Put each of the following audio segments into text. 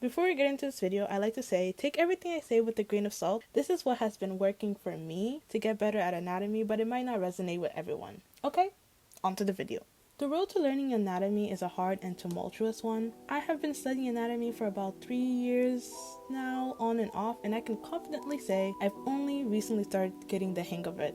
Before we get into this video, I like to say, take everything I say with a grain of salt. This is what has been working for me to get better at anatomy, but it might not resonate with everyone. Okay, on to the video. The road to learning anatomy is a hard and tumultuous one. I have been studying anatomy for about 3 years now, on and off, and I can confidently say I've only recently started getting the hang of it.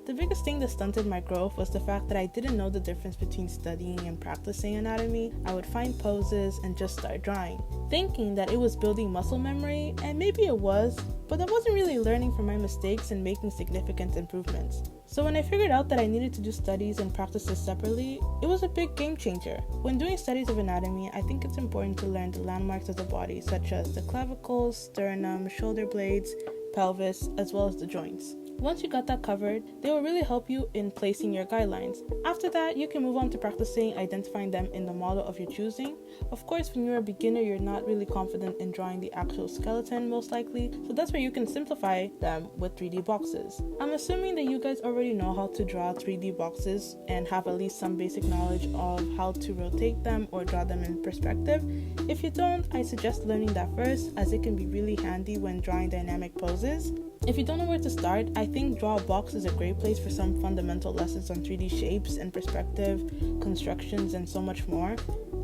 The biggest thing that stunted my growth was the fact that I didn't know the difference between studying and practicing anatomy. I would find poses and just start drawing, thinking that it was building muscle memory, and maybe it was, but I wasn't really learning from my mistakes and making significant improvements. So when I figured out that I needed to do studies and practices separately, it was a big game changer. When doing studies of anatomy, I think it's important to learn the landmarks of the body, such as the clavicles, sternum, shoulder blades, pelvis, as well as the joints. Once you got that covered, they will really help you in placing your guidelines. After that, you can move on to practicing identifying them in the model of your choosing. Of course, when you're a beginner, you're not really confident in drawing the actual skeleton, most likely, so that's where you can simplify them with 3D boxes. I'm assuming that you guys already know how to draw 3D boxes and have at least some basic knowledge of how to rotate them or draw them in perspective. If you don't, I suggest learning that first, as it can be really handy when drawing dynamic poses. If you don't know where to start, I think Draw a Box is a great place for some fundamental lessons on 3D shapes and perspective, constructions, and so much more.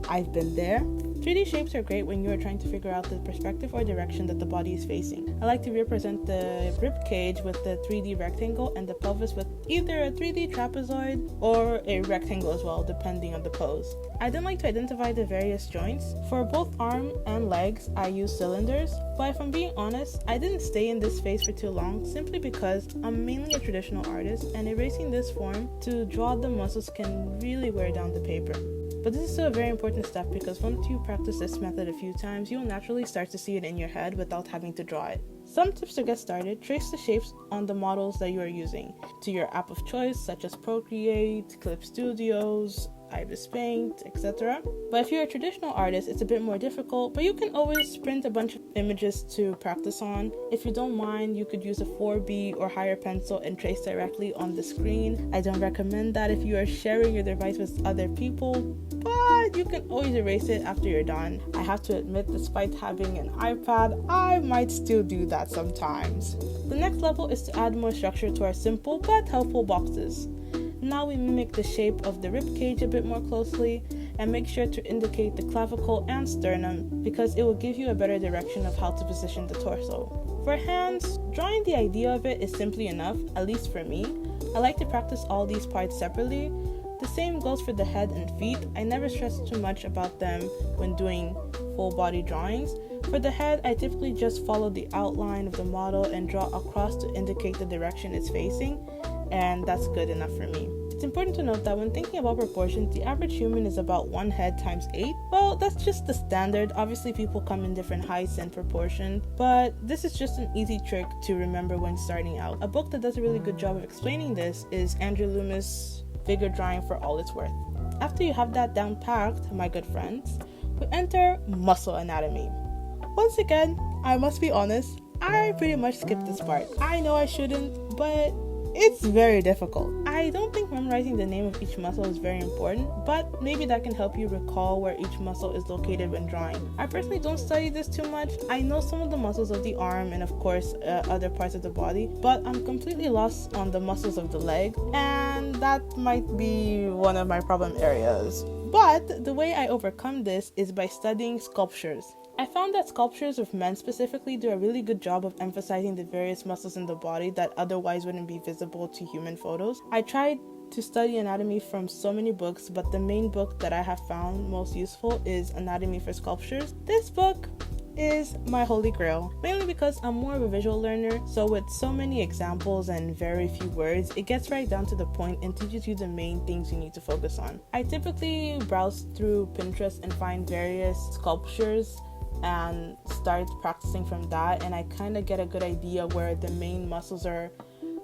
I've been there. 3D shapes are great when you are trying to figure out the perspective or direction that the body is facing. I like to represent the rib cage with the 3D rectangle and the pelvis with either a 3D trapezoid or a rectangle as well, depending on the pose. I then like to identify the various joints. For both arm and legs, I use cylinders, but if I'm being honest, I didn't stay in this phase for too long simply because I'm mainly a traditional artist and erasing this form to draw the muscles can really wear down the paper. But this is still a very important step because once you practice this method a few times, you'll naturally start to see it in your head without having to draw it. Some tips to get started: trace the shapes on the models that you are using to your app of choice, such as Procreate, Clip Studios, Ibis Paint, etc. But if you're a traditional artist, it's a bit more difficult, but you can always print a bunch of images to practice on. If you don't mind, you could use a 4B or higher pencil and trace directly on the screen. I don't recommend that if you are sharing your device with other people, but you can always erase it after you're done. I have to admit, despite having an iPad, I might still do that sometimes. The next level is to add more structure to our simple but helpful boxes. Now we mimic the shape of the rib cage a bit more closely and make sure to indicate the clavicle and sternum because it will give you a better direction of how to position the torso. For hands, drawing the idea of it is simply enough, at least for me. I like to practice all these parts separately. The same goes for the head and feet. I never stress too much about them when doing full body drawings. For the head, I typically just follow the outline of the model and draw across to indicate the direction it's facing, and that's good enough for me. It's important to note that when thinking about proportions, the average human is about 1 head times 8. Well, that's just the standard. Obviously, people come in different heights and proportions, but this is just an easy trick to remember when starting out. A book that does a really good job of explaining this is Andrew Loomis' Figure Drawing for All It's Worth. After you have that down packed, my good friends, we enter muscle anatomy. Once again, I must be honest, I pretty much skipped this part. I know I shouldn't, but it's very difficult. I don't think memorizing the name of each muscle is very important, but maybe that can help you recall where each muscle is located when drawing. I personally don't study this too much. I know some of the muscles of the arm and of course other parts of the body, but I'm completely lost on the muscles of the leg, and that might be one of my problem areas. But the way I overcome this is by studying sculptures. I found that sculptures of men specifically do a really good job of emphasizing the various muscles in the body that otherwise wouldn't be visible to human photos. I tried to study anatomy from so many books, but the main book that I have found most useful is Anatomy for Sculptures. This book is my holy grail, mainly because I'm more of a visual learner, so with so many examples and very few words, it gets right down to the point and teaches you the main things you need to focus on. I typically browse through Pinterest and find various sculptures and start practicing from that, and I kind of get a good idea where the main muscles are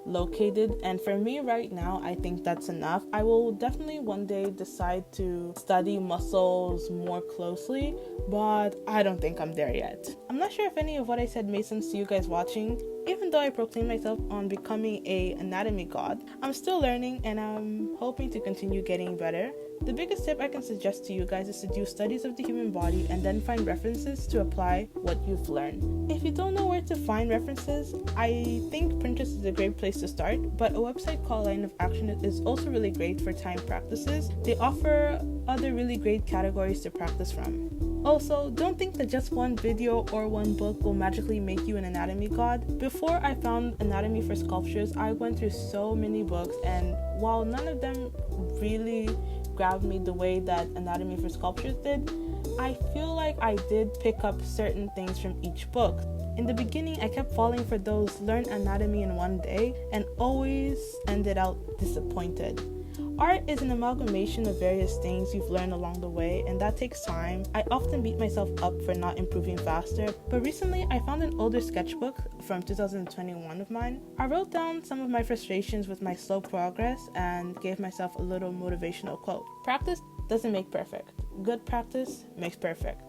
located, and for me right now I think that's enough. I will definitely one day decide to study muscles more closely, but I don't think I'm there yet. I'm not sure if any of what I said made sense to you guys watching. Even though I proclaim myself on becoming an anatomy god, I'm still learning and I'm hoping to continue getting better. The biggest tip I can suggest to you guys is to do studies of the human body and then find references to apply what you've learned. If you don't know where to find references, I think Pinterest is a great place to start, but a website called Line of Action is also really great for time practices. They offer other really great categories to practice from. Also, don't think that just one video or one book will magically make you an anatomy god. Before I found Anatomy for Sculptures, I went through so many books, and while none of them really grabbed me the way that Anatomy for Sculptures did, I feel like I did pick up certain things from each book. In the beginning, I kept falling for those learn anatomy in one day and always ended out disappointed. Art is an amalgamation of various things you've learned along the way, and that takes time. I often beat myself up for not improving faster, but recently I found an older sketchbook from 2021 of mine. I wrote down some of my frustrations with my slow progress and gave myself a little motivational quote. Practice doesn't make perfect. Good practice makes perfect.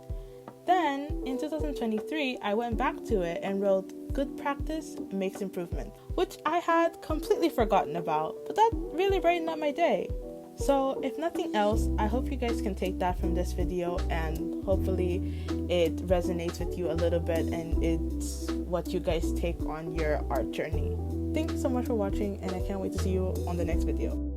Then, in 2023, I went back to it and wrote, good practice makes improvement, which I had completely forgotten about, but that really brightened up my day. So, if nothing else, I hope you guys can take that from this video and hopefully it resonates with you a little bit and it's what you guys take on your art journey. Thank you so much for watching, and I can't wait to see you on the next video.